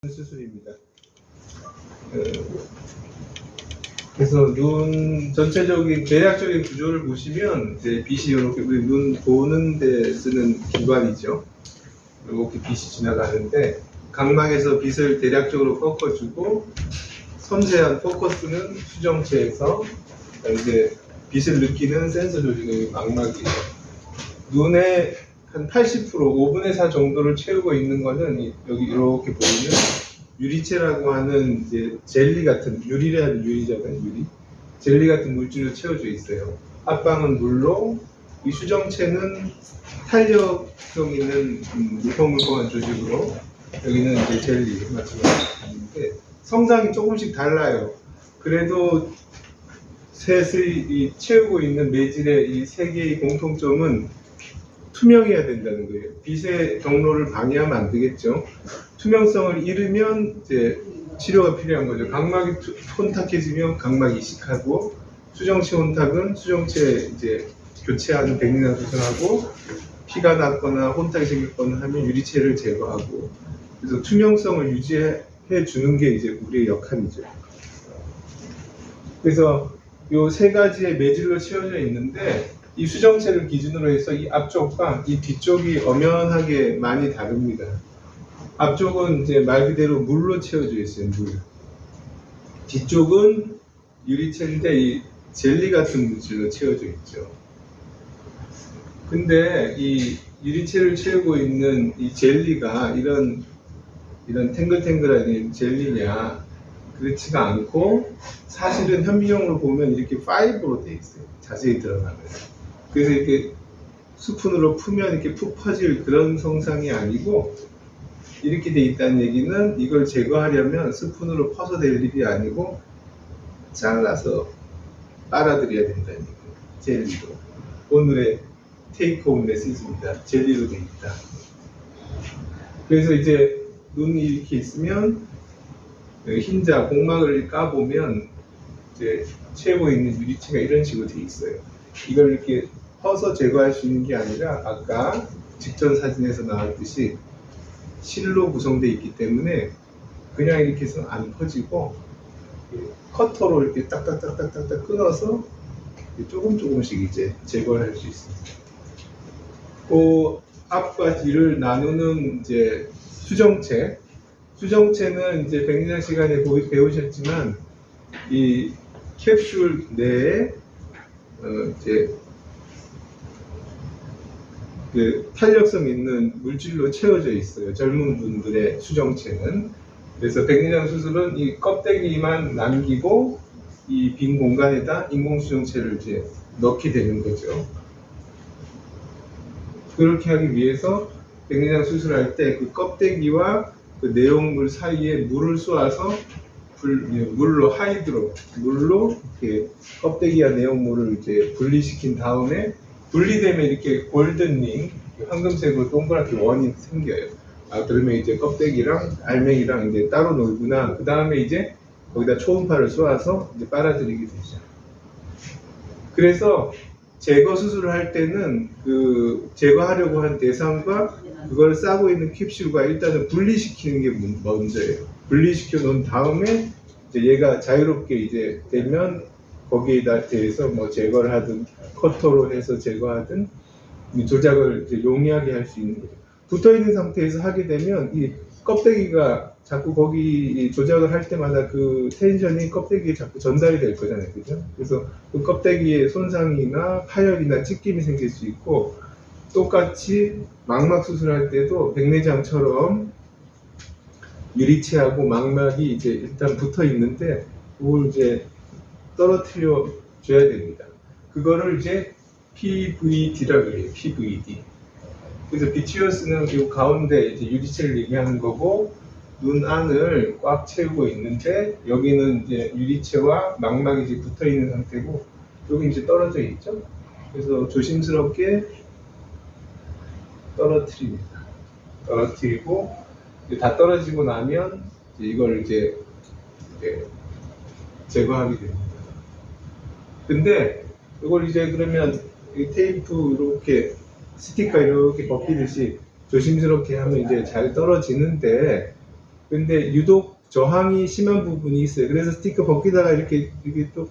수술입니다. 그래서 눈 전체적인 대략적인 구조를 보시면 이제 빛이 이렇게 우리 눈 보는 데 쓰는 기관이죠. 이렇게 빛이 지나가는데 각막에서 빛을 대략적으로 꺾어주고 섬세한 포커스는 수정체에서 이제 빛을 느끼는 센서 조직의 망막이에요. 눈의 한 80%, 5분의 4 정도를 채우고 있는 것은 여기 이렇게 보이는 유리체라고 하는 이제 젤리 같은, 유리라는 유리잖아요, 유리. 젤리 같은 물질로 채워져 있어요. 앞방은 물로, 이 수정체는 탄력성 있는 물컹물컹한 조직으로, 여기는 이제 젤리 마찬가지인데 성상이 조금씩 달라요. 그래도 셋이 채우고 있는 매질의 이 세 개의 공통점은 투명해야 된다는 거예요. 빛의 경로를 방해하면 안 되겠죠. 투명성을 잃으면 이제 치료가 필요한 거죠. 각막이 혼탁해지면 각막이 이식하고, 수정체 혼탁은 수정체 이제 교체하는 백내장 수술하고, 피가 났거나 혼탁이 생겼거나 하면 유리체를 제거하고, 그래서 투명성을 유지해 주는 게 이제 우리의 역할이죠. 그래서 요 세 가지의 매질로 채워져 있는데, 이 수정체를 기준으로 해서 이 앞쪽과 이 뒤쪽이 엄연하게 많이 다릅니다. 앞쪽은 이제 말 그대로 물로 채워져 있어요, 물. 뒤쪽은 유리체인데 이 젤리 같은 물질로 채워져 있죠. 근데 이 유리체를 채우고 있는 이 젤리가 이런 탱글탱글한 젤리냐, 그렇지가 않고, 사실은 현미경으로 보면 이렇게 파이브로 돼 있어요. 자세히 드러나면. 그래서 이렇게 스푼으로 풀면 이렇게 푹 퍼질 그런 성상이 아니고, 이렇게 돼 있다는 얘기는 이걸 제거하려면 스푼으로 퍼서 될 일이 아니고 잘라서 빨아들여야 된다는 얘기예요. 젤리로. 오늘의 테이크홈 메시지입니다. 젤리로 돼 있다. 그래서 이제 눈이 이렇게 있으면 흰자 공막을 까보면 이제 채우고 있는 유리체가 이런 식으로 돼 있어요. 이걸 이렇게 퍼서 제거할 수 있는 게 아니라 아까 직전 사진에서 나왔듯이 실로 구성되어 있기 때문에 그냥 이렇게 해서 안 퍼지고 커터로 이렇게 딱딱딱딱딱 끊어서 조금씩 이제 제거를 할 수 있습니다. 그 앞과 뒤를 나누는 이제 수정체는 이제 백내장 시간에 배우셨지만 이 캡슐 내에 이제 그 탄력성 있는 물질로 채워져 있어요. 젊은 분들의 수정체는. 그래서 백내장 수술은 이 껍데기만 남기고 이 빈 공간에다 인공 수정체를 이제 넣게 되는 거죠. 그렇게 하기 위해서 백내장 수술할 때 그 껍데기와 그 내용물 사이에 물을 쏘아서 물로 이렇게 껍데기와 내용물을 이제 분리시킨 다음에, 분리되면 이렇게 골든링, 황금색으로 동그랗게 원이 생겨요. 아, 그러면 이제 껍데기랑 알맹이랑 이제 따로 놀구나. 그 다음에 이제 거기다 초음파를 쏘아서 이제 빨아들이게 되죠. 그래서 제거 수술을 할 때는 그 제거하려고 한 대상과 그걸 싸고 있는 캡슐과 일단은 분리시키는 게 먼저예요. 분리시켜 놓은 다음에 이제 얘가 자유롭게 이제 되면 거기에다 대해서 뭐 제거를 하든 커터로 해서 제거하든 조작을 이제 용이하게 할 수 있는 거죠. 붙어 있는 상태에서 하게 되면 이 껍데기가 자꾸 거기 조작을 할 때마다 그 텐션이 껍데기에 자꾸 전달이 될 거잖아요, 그죠? 그래서 그 껍데기에 손상이나 파열이나 찢김이 생길 수 있고, 똑같이 망막 수술할 때도 백내장처럼 유리체하고 망막이 이제 일단 붙어 있는데 그걸 이제 떨어뜨려 줘야 됩니다. 그거를 이제 PVD라고 그래요. PVD. 그래서 비트리어스는 이 가운데 이제 유리체를 얘기하는 거고, 눈 안을 꽉 채우고 있는데 여기는 이제 유리체와 망막이 이제 붙어 있는 상태고, 여기 이제 떨어져 있죠. 그래서 조심스럽게 떨어뜨립니다. 떨어뜨리고 다 떨어지고 나면 이걸 이제 제거하게 됩니다. 근데 이걸 이제 그러면 이 테이프 이렇게 스티커 이렇게 벗기듯이 조심스럽게 하면 이제 잘 떨어지는데, 근데 유독 저항이 심한 부분이 있어요. 그래서 스티커 벗기다가 이렇게 또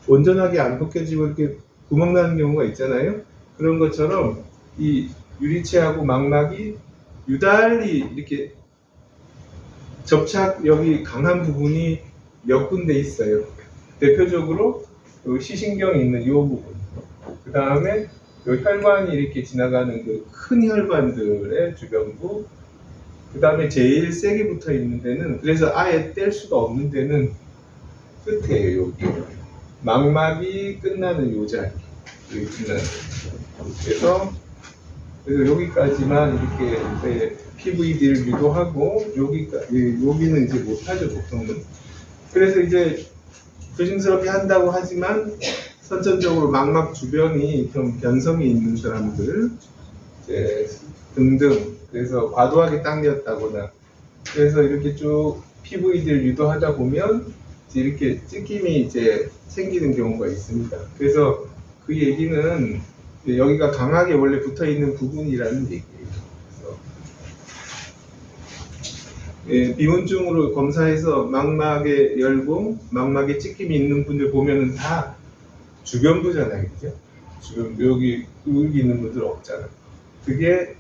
온전하게 안 벗겨지고 이렇게 구멍 나는 경우가 있잖아요. 그런 것처럼 이 유리체하고 망막이 유달리 이렇게 접착력이 강한 부분이 몇 군데 있어요. 대표적으로 요 시신경이 있는 이 부분, 그 다음에 요 혈관이 이렇게 지나가는 그 큰 혈관들의 주변부, 그 다음에 제일 세게 붙어 있는 데는, 그래서 아예 뗄 수가 없는 데는 끝에요. 여기 망막이 끝나는 요 자리, 여기 끝나는. 그래서 여기까지만 이렇게 PVD를 유도하고 여기는 이제 못하죠, 보통은. 그래서 이제 조심스럽게 한다고 하지만 선천적으로 망막 주변이 좀 변성이 있는 사람들 등등, 그래서 과도하게 당겼다거나, 그래서 이렇게 쭉 PVD를 유도하다 보면 이렇게 찢김이 이제 생기는 경우가 있습니다. 그래서 그 얘기는 여기가 강하게 원래 붙어 있는 부분이라는 얘기예요. 그래서 비문증으로 검사해서 망막에 열고 망막에 찢김이 있는 분들 보면은 다 주변부잖아요, 그죠? 주변 여기 있는 분들 없잖아. 그게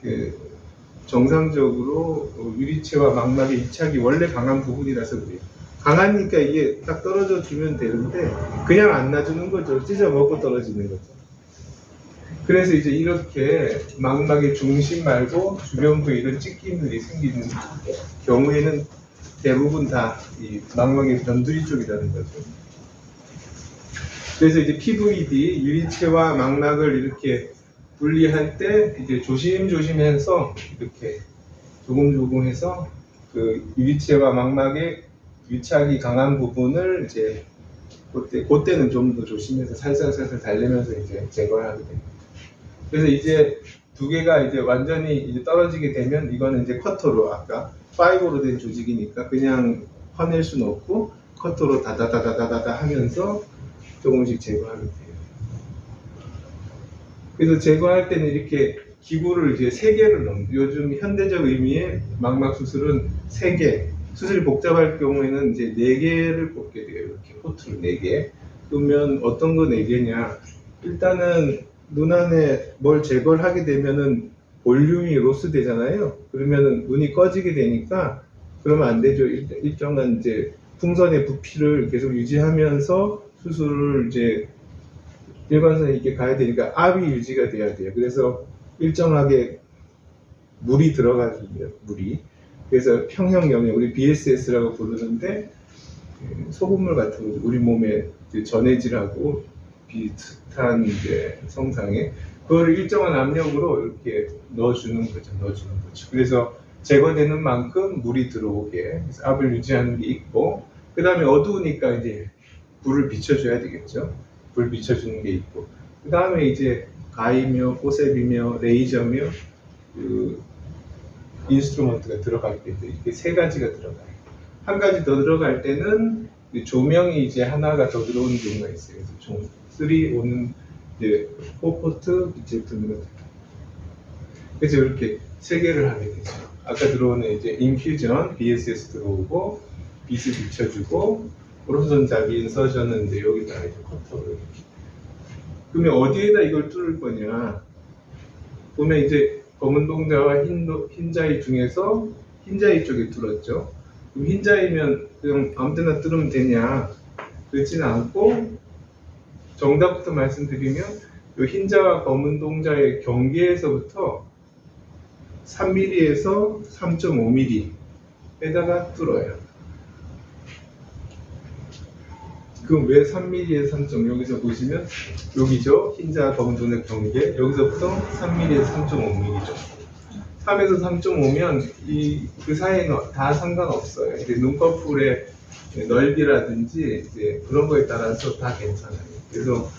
정상적으로 유리체와 망막의 이착이 원래 강한 부분이라서 그래요. 강하니까 이게 딱 떨어져 주면 되는데 그냥 안 놔주는 거죠. 찢어 먹고 떨어지는 거죠. 그래서 이제 이렇게 망막의 중심 말고 주변부에 이런 찢김들이 생기는 경우에는 대부분 다 이 망막의 변두리 쪽이라는 거죠. 그래서 이제 PVD 유리체와 망막을 이렇게 분리할 때 이제 조심조심해서 이렇게 조금 해서 그 유리체와 망막의 유착이 강한 부분을 이제 그때는 좀 더 조심해서 살살 달래면서 이제 제거를 하게 됩니다. 그래서 이제 두 개가 이제 완전히 이제 떨어지게 되면 이거는 이제 커터로, 아까 파이버로 된 조직이니까 그냥 퍼낼 수는 없고 커터로 다다다다다다 하면서 조금씩 제거하게 돼요. 그래서 제거할 때는 이렇게 기구를 이제 3개를 넣는, 요즘 현대적 의미의 망막 수술은 3개, 수술이 복잡할 경우에는 이제 4개를 뽑게 돼요. 이렇게 포트를 4개. 그러면 어떤 거 4개냐? 일단은 눈 안에 뭘 제거를 하게 되면은 볼륨이 로스 되잖아요. 그러면은 눈이 꺼지게 되니까 그러면 안 되죠. 일정한 이제 풍선의 부피를 계속 유지하면서 수술을 이제 일관성에 있게 가야 되니까 압이 유지가 돼야 돼요. 그래서 일정하게 물이 들어가거든요. 물이. 그래서 평형염에 우리 BSS라고 부르는데 소금물 같은 거죠. 우리 몸에 전해질하고 비슷한 이제 성상에 그걸 일정한 압력으로 이렇게 넣어주는 거죠. 그래서 제거되는 만큼 물이 들어오게 그래서 압을 유지하는 게 있고, 그 다음에 어두우니까 이제 불을 비춰줘야 되겠죠. 불 비춰주는 게 있고, 그 다음에 이제 가이며 포셉이며 레이저며 그 인스트루먼트가 들어갈 때 이렇게 3가지가 들어가요. 한 가지 더 들어갈 때는 조명이 이제 하나가 더 들어오는 경우가 있어요. 그래서 총 3 오는 이제 4포트 제품으로 그래서 이렇게 3개를 하게 되죠. 아까 들어오는 이제 인퓨전, BSS 들어오고 빛을 비춰주고 오른손 잡이 인서전은 이제 여기다 이제 커터로 이렇게. 그러면 어디에다 이걸 뚫을 거냐? 보면 이제 검은 동자와 흰자위 중에서 흰자위 쪽에 뚫었죠. 그럼 흰자위면 그냥 아무 데나 뚫으면 되냐? 그렇지는 않고, 정답부터 말씀드리면 이 흰자와 검은 동자의 경계에서부터 3mm에서 3.5mm에다가 뚫어요. 그럼 왜 3mm에서 3. 여기서 보시면 여기죠. 흰자 검은 동자 경계. 여기서부터 3mm에서 3.5mm죠. 3에서 3.5면 그 사이에는 다 상관없어요. 이제 눈꺼풀의 넓이라든지 이제 그런 거에 따라서 다 괜찮아요. 그래서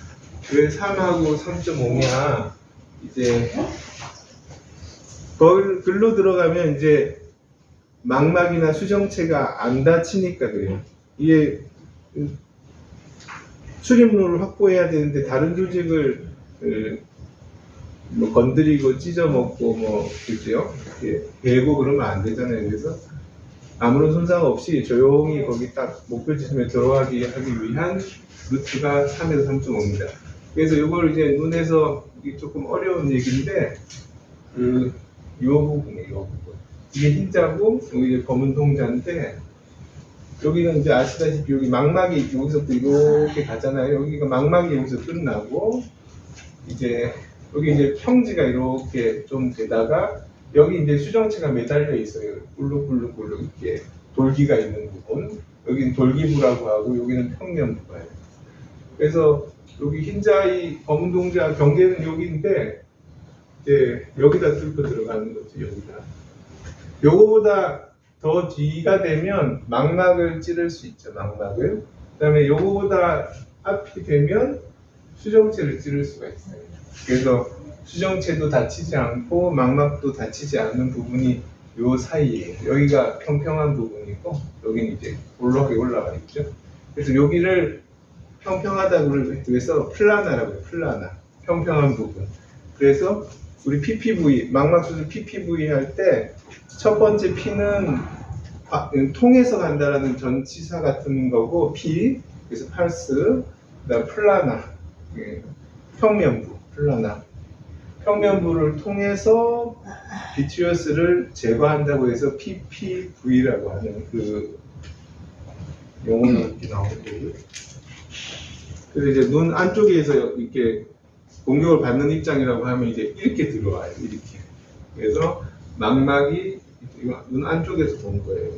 왜 3하고 3.5냐? 이제 글로 들어가면 이제 망막이나 수정체가 안 다치니까 그래요. 이게 출입로를 확보해야 되는데 다른 조직을 뭐 건드리고 찢어먹고 뭐 그죠? 베고 그러면 안 되잖아요. 그래서 아무런 손상 없이 조용히 거기 딱 목표 지점에 들어가게 하기 위한 루트가 3에서 3.5입니다. 그래서 이걸 이제 눈에서 이게 조금 어려운 얘기인데 이 부분이에요. 이 부분. 이게 흰자고 여기 이제 검은 동자인데 여기는 이제 아시다시피 여기 망막이 여기서부터 이렇게 가잖아요. 여기가 망막이 여기서 끝나고 이제 여기 이제 평지가 이렇게 좀 되다가 여기 이제 수정체가 매달려 있어요. 꿀룩꿀룩꿀룩 이렇게 돌기가 있는 부분. 여기는 돌기부라고 하고 여기는 평면부가예요. 그래서 여기 흰자 이 검은 동자 경계는 여기인데 이제 여기다 뚫고 들어가는 거죠. 여기다. 요거보다 더 뒤가 되면 망막을 찌를 수 있죠. 망막을. 그다음에 요거보다 앞이 되면 수정체를 찌를 수가 있어요. 그래서 수정체도 다치지 않고 망막도 다치지 않는 부분이 요 사이에 여기가 평평한 부분이고 여기는 이제 올라가게 올라가 있죠. 그래서 여기를 평평하다고 해서 플라나라고 해요. 플라나. 평평한 부분. 그래서 우리 PPV, 망막 수술 PPV 할 때 첫 번째 P는 통해서 간다라는 전치사 같은 거고 P, 그래서 팔스, 그다음 플라나, 평면부, 플라나. 평면부를 통해서 비트리어스를 제거한다고 해서 PPV라고 하는 그 용어가 이렇게 나오거든요. 그래서 이제 눈 안쪽에서 이렇게 공격을 받는 입장이라고 하면 이제 이렇게 들어와요. 이렇게. 그래서 망막이 눈 안쪽에서 본 거예요.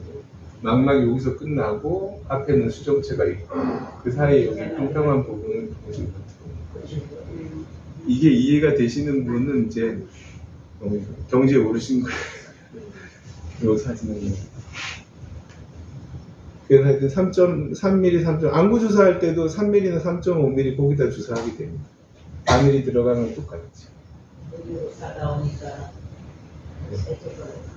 망막이 여기서 끝나고 앞에는 수정체가 있고 그 사이에 여기 평평한 부분을 통해서 들어오는 거죠. 이게 이해가 되시는 분은 이제 경지에 오르신 거예요. 이 사진은. 그래서 하여튼 3mm, 3.5 안구 주사할 때도 3mm나 3.5mm 거기다 주사하게 됩니다. 바늘이 들어가면 똑같지. 여기로 다 나오니까 세척을